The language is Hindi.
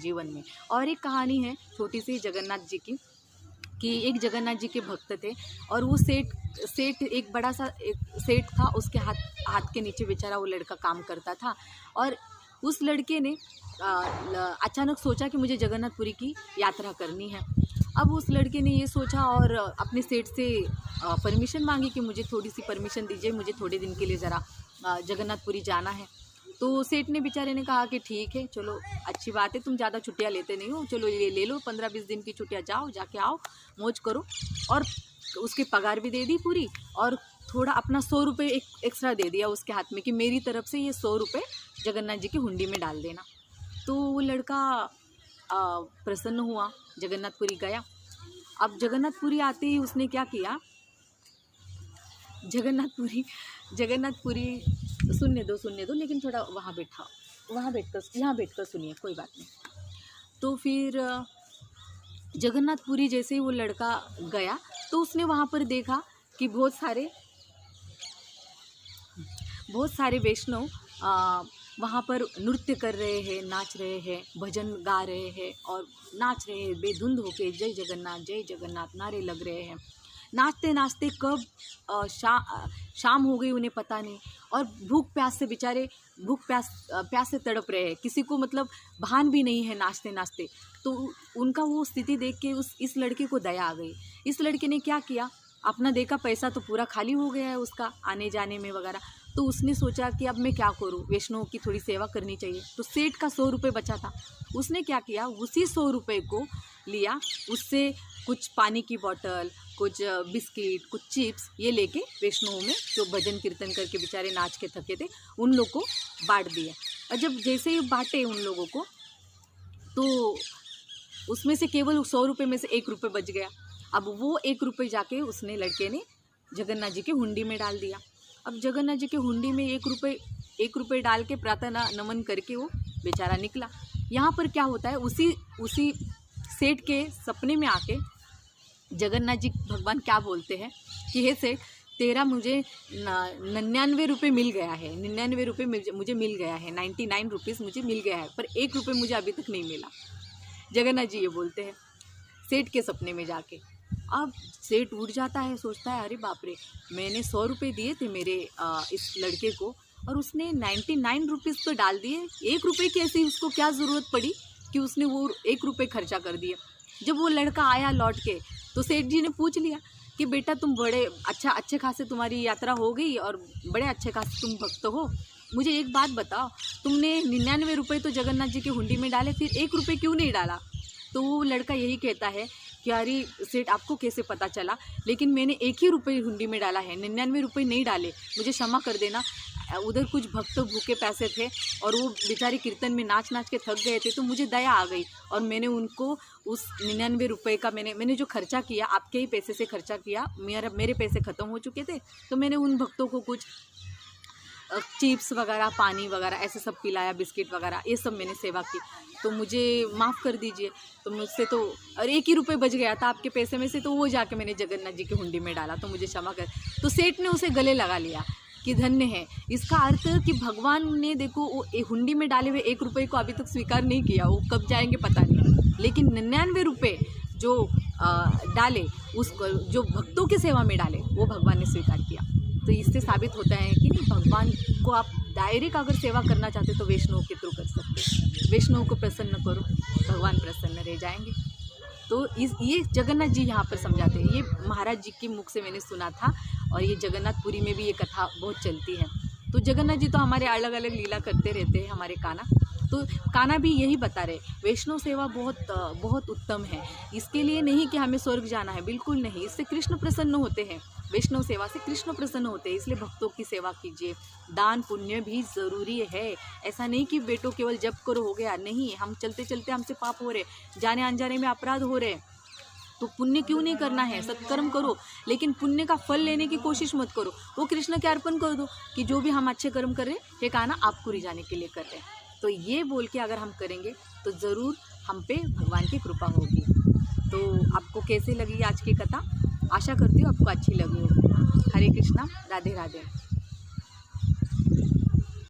जीवन में। और एक कहानी है छोटी सी जगन्नाथ जी की, कि एक जगन्नाथ जी के भक्त थे और वो सेठ एक बड़ा सा एक सेठ था, उसके हाथ के नीचे बेचारा वो लड़का काम करता था। और उस लड़के ने अचानक सोचा कि मुझे जगन्नाथपुरी की यात्रा करनी है। अब उस लड़के ने ये सोचा और अपने सेठ से परमिशन मांगी कि मुझे थोड़ी सी परमिशन दीजिए, मुझे थोड़े दिन के लिए ज़रा जगन्नाथपुरी जाना है। तो सेठ ने बेचारे ने कहा कि ठीक है, चलो अच्छी बात है, तुम ज़्यादा छुट्टियां लेते नहीं हो, चलो ये ले लो 15-20 दिन की छुट्टियां, जाओ जाके आओ, मौज करो। और उसकी पगार भी दे दी पूरी, और थोड़ा अपना 100 रुपये एक्स्ट्रा दे दिया उसके हाथ में कि मेरी तरफ से ये 100 रुपये जगन्नाथ जी की हुंडी में डाल देना। तो वो लड़का प्रसन्न हुआ, जगन्नाथपुरी गया। अब जगन्नाथपुरी आते ही उसने क्या किया, जगन्नाथपुरी सुनने दो, लेकिन थोड़ा यहाँ बैठकर सुनिए, कोई बात नहीं। तो फिर जगन्नाथपुरी जैसे ही वो लड़का गया तो उसने वहाँ पर देखा कि बहुत सारे वैष्णव वहाँ पर नृत्य कर रहे हैं, नाच रहे हैं, भजन गा रहे हैं और नाच रहे हैं बेधुंध होके, जय जगन्नाथ नारे लग रहे हैं। नाचते नाचते कब शाम हो गई उन्हें पता नहीं, और भूख प्यास से तड़प रहे हैं, किसी को मतलब भान भी नहीं है नाचते नाचते। तो उनका वो स्थिति देख के इस लड़के को दया आ गई। इस लड़के ने क्या किया, अपना देखा पैसा तो पूरा खाली हो गया है उसका आने जाने में वगैरह, तो उसने सोचा कि अब मैं क्या करूं, वैष्णव की थोड़ी सेवा करनी चाहिए। तो सेठ का 100 रुपये बचा था, उसने क्या किया, उसी 100 रुपये को लिया, उससे कुछ पानी की बोतल, कुछ बिस्किट, कुछ चिप्स ये लेके वैष्णव में जो भजन कीर्तन करके बेचारे नाच के थके थे उन लोग को बांट दिया। और जब जैसे ही बांटे उन लोगों को, तो उसमें से केवल 100 रुपये में से 1 रुपये बच गया। अब वो 1 रुपये जाके उसने लड़के ने जगन्नाथ जी के हुंडी में डाल दिया। अब जगन्नाथ जी के हुंडी में 1 रुपये डाल के प्रार्थना नमन करके वो बेचारा निकला। यहाँ पर क्या होता है, उसी सेठ के सपने में आके जगन्नाथ जी भगवान क्या बोलते हैं कि हे सेठ, तेरा मुझे 99 रुपये मिल गया है, 99 रुपये मुझे मिल गया है, 99 रुपीज़ मुझे मिल गया है, पर 1 रुपये मुझे अभी तक नहीं मिला। जगन्नाथ जी ये बोलते हैं सेठ के सपने में जाके। अब सेठ उठ जाता है, सोचता है अरे बाप रे, मैंने 100 रुपये दिए थे मेरे इस लड़के को और उसने 99 रुपीज़ तो डाल दिए, 1 रुपये की ऐसी उसको क्या ज़रूरत पड़ी कि उसने वो 1 रुपये खर्चा कर दिए। जब वो लड़का आया लौट के तो सेठ जी ने पूछ लिया कि बेटा तुम बड़े अच्छे खासे तुम्हारी यात्रा हो गई और बड़े अच्छे खासे तुम भक्त हो, मुझे एक बात बताओ, तुमने 99 रुपये तो जगन्नाथ जी की हुंडी में डाले, फिर 1 रुपये क्यों नहीं डाला? तो वो लड़का यही कहता है कि अरे सेठ आपको कैसे पता चला, लेकिन मैंने 1 ही रुपये हुंडी में डाला है, 99 रुपये नहीं डाले, मुझे क्षमा कर देना। उधर कुछ भक्त भूखे पैसे थे और वो बेचारे कीर्तन में नाच नाच के थक गए थे, तो मुझे दया आ गई और मैंने उनको उस 99 रुपये का मैंने जो खर्चा किया, आपके ही पैसे से खर्चा किया, मेरे पैसे ख़त्म हो चुके थे, तो मैंने उन भक्तों को कुछ चिप्स वगैरह, पानी वगैरह ऐसे सब पिलाया, बिस्किट वगैरह ये सब मैंने सेवा की, तो मुझे माफ़ कर दीजिए। तो मुझसे तो और 1 ही रुपये बच गया था आपके पैसे में से, तो वो जाके मैंने जगन्नाथ जी की हुंडी में डाला, तो मुझे क्षमा कर। तो सेठ ने उसे गले लगा लिया कि धन्य है। इसका अर्थ कि भगवान ने देखो वो हुंडी में डाले हुए 1 रुपये को अभी तक स्वीकार नहीं किया, वो कब जाएंगे पता नहीं, लेकिन 99 रुपये जो डाले, उसको जो भक्तों की सेवा में डाले, वो भगवान ने स्वीकार किया। तो इससे साबित होता है कि नहीं, भगवान को आप डायरेक्ट अगर सेवा करना चाहते तो वैष्णव के थ्रू कर सकते, वैष्णव को प्रसन्न करो, भगवान प्रसन्न रह जाएंगे। तो ये जगन्नाथ जी यहाँ पर समझाते हैं, ये महाराज जी के मुख से मैंने सुना था और ये जगन्नाथपुरी में भी ये कथा बहुत चलती है। तो जगन्नाथ जी तो हमारे अलग अलग लीला करते रहते हैं, हमारे कान्हा, तो कान्हा भी यही बता रहे, वैष्णव सेवा बहुत उत्तम है। इसके लिए नहीं कि हमें स्वर्ग जाना है, बिल्कुल नहीं, इससे कृष्ण प्रसन्न होते हैं, वैष्णव सेवा से कृष्ण प्रसन्न होते हैं, इसलिए भक्तों की सेवा कीजिए। दान पुण्य भी ज़रूरी है, ऐसा नहीं कि बेटो केवल जप करो हो गया, नहीं, हम चलते चलते हमसे पाप हो रहे, जाने अनजाने में अपराध हो रहे, तो पुण्य क्यों नहीं करना है, सत्कर्म करो, लेकिन पुण्य का फल लेने की कोशिश मत करो, वो कृष्ण के अर्पण कर दो कि जो भी हम अच्छे कर्म कर रहे हैं, ये कान्हा आपको रिझाने के लिए कर रहे हैं। तो ये बोल के अगर हम करेंगे तो ज़रूर हम पे भगवान की कृपा होगी। तो आपको कैसे लगी आज की कथा? आशा करती हूँ आपको अच्छी लगी होगी। हरे कृष्णा, राधे राधे।